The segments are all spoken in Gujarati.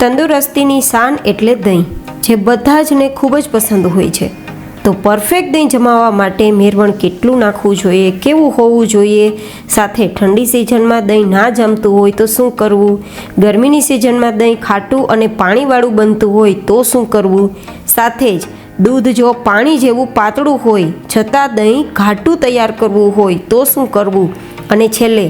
તંદુરસ્તીની શાન એટલે દહીં, જે બધા જને ખૂબ જ પસંદ હોય છે. તો પરફેક્ટ દહીં જમાવવા માટે મેરવણ કેટલું નાખવું જોઈએ, કેવું હોવું જોઈએ, સાથે ઠંડી સિઝનમાં દહીં ના જમતું હોય તો શું કરવું, ગરમીની સિઝનમાં દહીં ખાટું અને પાણીવાળું બનતું હોય તો શું કરવું, સાથે જ દૂધ જો પાણી જેવું પાતળું હોય છતાં દહીં ઘાટું તૈયાર કરવું હોય તો શું કરવું, અને છેલ્લે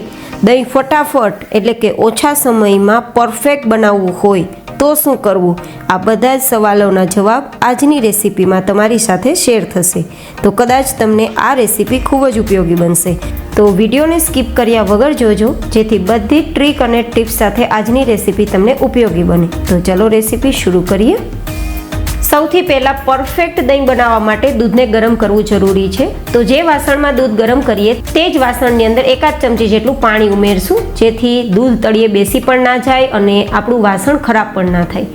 દહીં ફટાફટ એટલે કે ઓછા સમયમાં પરફેક્ટ બનાવવું હોય તો શું કરવું. આ બધા જ સવાલોના જવાબ આજની રેસીપીમાં તમારી સાથે શેર થશે. તો કદાચ તમને આ રેસીપી ખૂબ જ ઉપયોગી બનશે. તો વિડીયોને સ્કીપ કર્યા વગર જોજો, જેથી બધી ટ્રીક અને ટિપ્સ સાથે આજની રેસીપી તમને ઉપયોગી બને. તો ચલો રેસીપી શરૂ કરીએ. સૌથી પહેલાં પરફેક્ટ દહીં બનાવવા માટે દૂધને ગરમ કરવું જરૂરી છે. તો જે વાસણમાં દૂધ ગરમ કરીએ તે જ વાસણની અંદર 1 ચમચી જેટલું પાણી ઉમેરશું, જેથી દૂધ તળિયે બેસી પણ ના જાય અને આપણું વાસણ ખરાબ પણ ના થાય.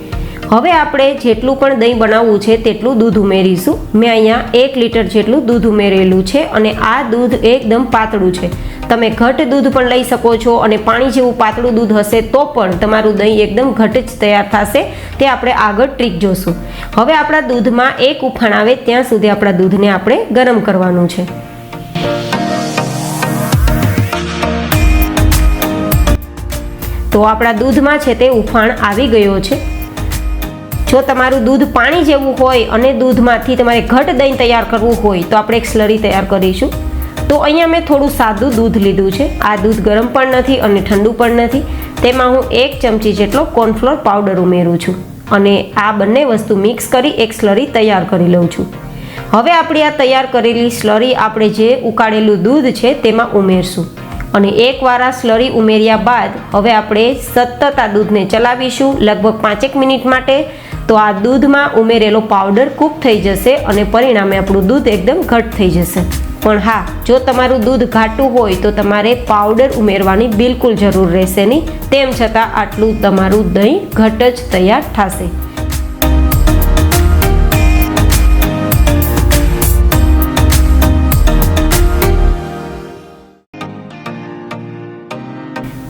હવે આપણે જેટલું પણ દહીં બનાવવું છે તેટલું દૂધ ઉમેરીશું. મેં અહીંયા 1 લીટર જેટલું દૂધ ઉમેરેલું છે અને આ દૂધ એકદમ પાતળું છે. તમે ઘટ દૂધ પણ લઈ શકો છો અને પાણી જેવું પાતળું દૂધ હશે તો પણ તમારું દહીં એકદમ ઘટ જ તૈયાર થશે. તે આપણે આગળ ટ્રીક જોશું. હવે આપણા દૂધમાં એક ઉફાણ આવે ત્યાં સુધી આપણા દૂધને આપણે ગરમ કરવાનું છે. તો આપણા દૂધમાં છે તે ઉફાણ આવી ગયો છે. જો તમારું દૂધ પાણી જેવું હોય અને દૂધમાંથી તમારે ઘટ દહીં તૈયાર કરવું હોય તો આપણે એક સ્લરી તૈયાર કરીશું. તો અહીંયા મેં થોડું સાદું દૂધ લીધું છે. આ દૂધ ગરમ પણ નથી અને ઠંડુ પણ નથી. તેમાં હું 1 ચમચી જેટલો કોર્નફ્લોર પાવડર ઉમેરું છું અને આ બંને વસ્તુ મિક્સ કરી એક સ્લરી તૈયાર કરી લઉં છું. હવે આપણી આ તૈયાર કરેલી સ્લરી આપણે જે ઉકાળેલું દૂધ છે તેમાં ઉમેરશું અને એકવાર આ સ્લરી ઉમેર્યા બાદ હવે આપણે સતત આ દૂધને ચલાવીશું લગભગ 5 મિનિટ માટે. તો આ દૂધમાં ઉમેરેલો પાવડર કૂક થઈ જશે અને પરિણામે આપણું દૂધ એકદમ ઘટ થઈ જશે. પણ હા, જો તમારું દૂધ ઘાટું હોય તો તમારે પાવડર ઉમેરવાની બિલકુલ જરૂર રહેશે નહીં. તેમ છતાં આટલું તમારું દહીં ઘટ જ તૈયાર થશે.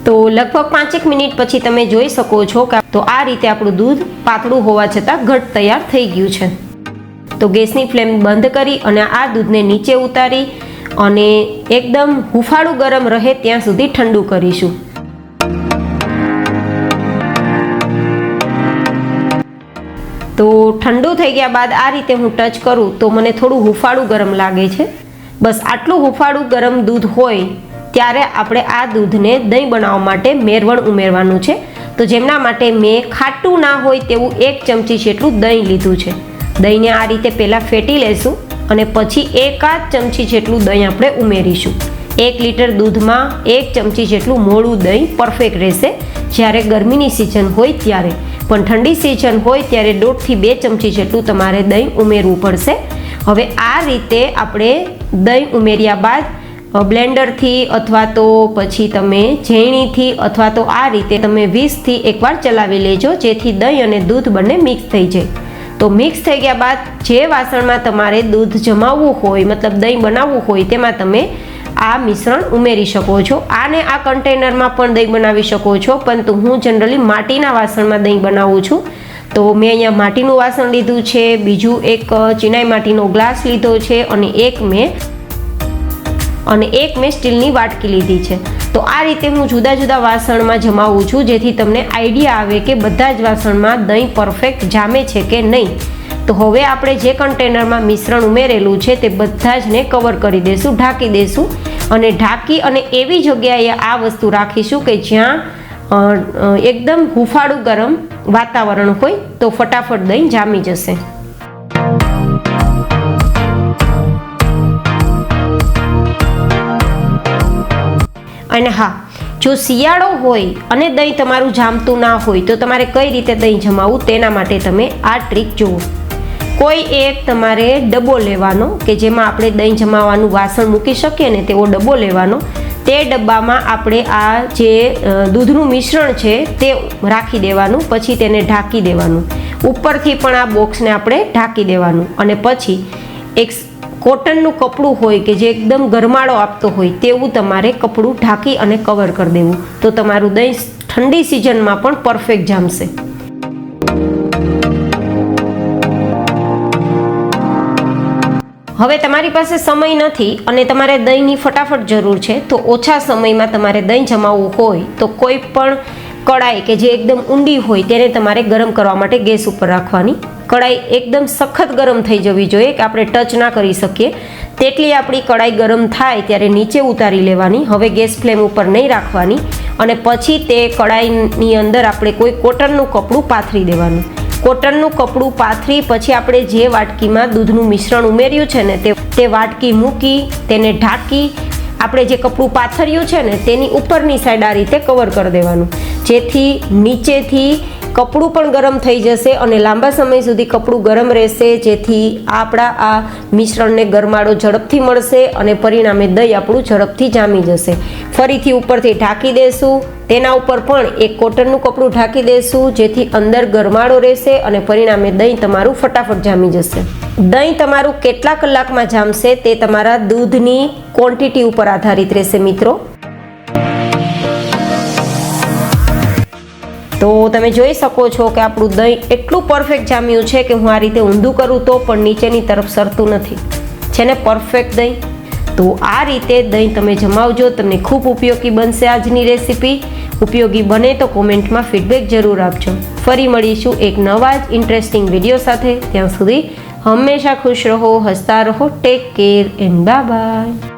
તો લગભગ 5 મિનિટ પછી તમે જોઈ શકો છો કે તો આ રીતે આપણું દૂધ પાતળું હોવા છતાં ઘટ તૈયાર થઈ ગયું છે. તો ગેસની ફ્લેમ બંધ કરી અને આ દૂધને નીચે ઉતારી અને એકદમ હુંફાળું ગરમ રહે ત્યાં સુધી ઠંડુ કરીશું. તો ઠંડુ થઈ ગયા બાદ આ રીતે હું ટચ કરું તો મને થોડું હુંફાળું ગરમ લાગે છે. બસ આટલું હુંફાળું ગરમ દૂધ હોય ત્યારે આપણે આ દૂધને દહીં બનાવવા માટે મેરવણ ઉમેરવાનું છે. તો જેમના માટે મેં ખાટું ના હોય તેવું 1 ચમચી જેટલું દહીં લીધું છે. દહીંને આ રીતે પહેલાં ફેટી લેશું અને પછી 1 ચમચી જેટલું દહીં આપણે ઉમેરીશું. 1 લીટર દૂધમાં 1 ચમચી જેટલું મોળું દહીં પરફેક્ટ રહેશે જ્યારે ગરમીની સિઝન હોય ત્યારે. પણ ઠંડી સિઝન હોય ત્યારે 1.5 થી 2 ચમચી જેટલું તમારે દહીં ઉમેરવું પડશે. હવે આ રીતે આપણે દહીં ઉમેર્યા બાદ બ્લેન્ડરથી અથવા તો પછી તમે ઝેણીથી અથવા તો આ રીતે તમે 20 થી એકવાર ચલાવી લેજો, જેથી દહીં અને દૂધ બંને મિક્સ થઈ જાય. તો મિક્સ થઈ ગયા બાદ જે વાસણમાં તમારે દૂધ જમાવવું હોય મતલબ દહીં બનાવવું હોય તેમાં તમે આ મિશ્રણ ઉમેરી શકો છો. આને આ કન્ટેનરમાં પણ દહીં બનાવી શકો છો, પરંતુ હું જનરલી માટીના વાસણમાં દહીં બનાવું છું. તો મેં અહીંયા માટીનું વાસણ લીધું છે, બીજું એક ચિનાઈ માટીનો ગ્લાસ લીધો છે અને એક મેં સ્ટીલની વાટકી લીધી છે. તો આ રીતે હું જુદા જુદા વાસણમાં જમાવું છું, જેથી તમને આઈડિયા આવે કે બધા જ વાસણમાં દહીં પરફેક્ટ જામે છે કે નહીં. તો હવે આપણે જે કન્ટેનરમાં મિશ્રણ ઉમેરેલું છે તે બધા જને કવર કરી દઈશું, ઢાંકી દઈશું અને ઢાંકી અને એવી જગ્યાએ આ વસ્તુ રાખીશું કે જ્યાં એકદમ હુંફાળું ગરમ વાતાવરણ હોય તો ફટાફટ દહીં જામી જશે. અને હા, જો શિયાળો હોય અને દહીં તમારું જામતું ના હોય તો તમારે કઈ રીતે દહીં જમાવવું તેના માટે તમે આ ટ્રીક જુઓ. કોઈ એક તમારે ડબ્બો લેવાનો કે જેમાં આપણે દહીં જમાવવાનું વાસણ મૂકી શકીએ ને તેવો ડબ્બો લેવાનો. તે ડબ્બામાં આપણે આ જે દૂધનું મિશ્રણ છે તે રાખી દેવાનું, પછી તેને ઢાંકી દેવાનું. ઉપરથી પણ આ બોક્સને આપણે ઢાંકી દેવાનું અને પછી એક કોટનનું કપડું હોય કે જે એકદમ ગરમાળો આપતો હોય તેવું તમારે કપડું ઢાંકી અને કવર કરી દેવું. તો તમારું દહીં ઠંડી સિઝનમાં પણ પરફેક્ટ જામશે. હવે તમારી પાસે સમય નથી અને તમારે દહીંની ફટાફટ જરૂર છે, તો ઓછા સમયમાં તમારે દહીં જમાવવું હોય તો કોઈ પણ કડાઈ કે જે એકદમ ઊંડી હોય તેને તમારે ગરમ કરવા માટે ગેસ ઉપર રાખવાની. કડાઈ એકદમ સખત ગરમ થઈ જવી જોઈએ કે આપણે ટચ ના કરી શકીએ તેટલી આપણી કડાઈ ગરમ થાય ત્યારે નીચે ઉતારી લેવાની. હવે ગેસ ફ્લેમ ઉપર નહીં રાખવાની અને પછી તે કડાઈની અંદર આપણે કોઈ કોટનનું કપડું પાથરી દેવાનું. કોટનનું કપડું પાથરી પછી આપણે જે વાટકીમાં દૂધનું મિશ્રણ ઉમેર્યું છે ને તે વાટકી મૂકી તેને ઢાંકી આપણે જે કપડું પાથર્યું છે ને તેની ઉપરની સાઈડ આ રીતે કવર કરી દેવાનું, જેથી નીચેથી કપડું પણ ગરમ થઈ જશે અને લાંબા સમય સુધી કપડું ગરમ રહેશે, જેથી આપણા આ મિશ્રણને ગરમાડો ઝડપથી મળશે અને પરિણામે દહીં આપણું ઝડપથી જામી જશે. ફરીથી ઉપરથી ઢાંકી દેશું, તેના ઉપર પણ એક કોટનનું કપડું ઢાંકી દેશું, જેથી અંદર ગરમાડો રહેશે અને પરિણામે દહીં તમારું ફટાફટ જામી જશે. દહીં તમારું કેટલા કલાકમાં જામશે તે તમારા દૂધની ક્વોન્ટિટી ઉપર આધારિત રહેશે મિત્રો. તો તમે જોઈ શકો છો કે આપણું દહીં એટલું પરફેક્ટ જામ્યું છે કે હું આ રીતે ઊંધું કરું તો પણ નીચેની તરફ સરતું નથી, છે ને પરફેક્ટ દહીં. તો આ રીતે દહીં તમે જમાવજો, તમને ખૂબ ઉપયોગી બનશે આજની રેસીપી. ઉપયોગી બને તો કોમેન્ટમાં ફીડબેક જરૂર આપજો. ફરી મળીશું એક નવા જ ઇન્ટરેસ્ટિંગ વિડીયો સાથે. ત્યાં સુધી હંમેશા ખુશ રહો, હસતા રહો. Take care and bye bye.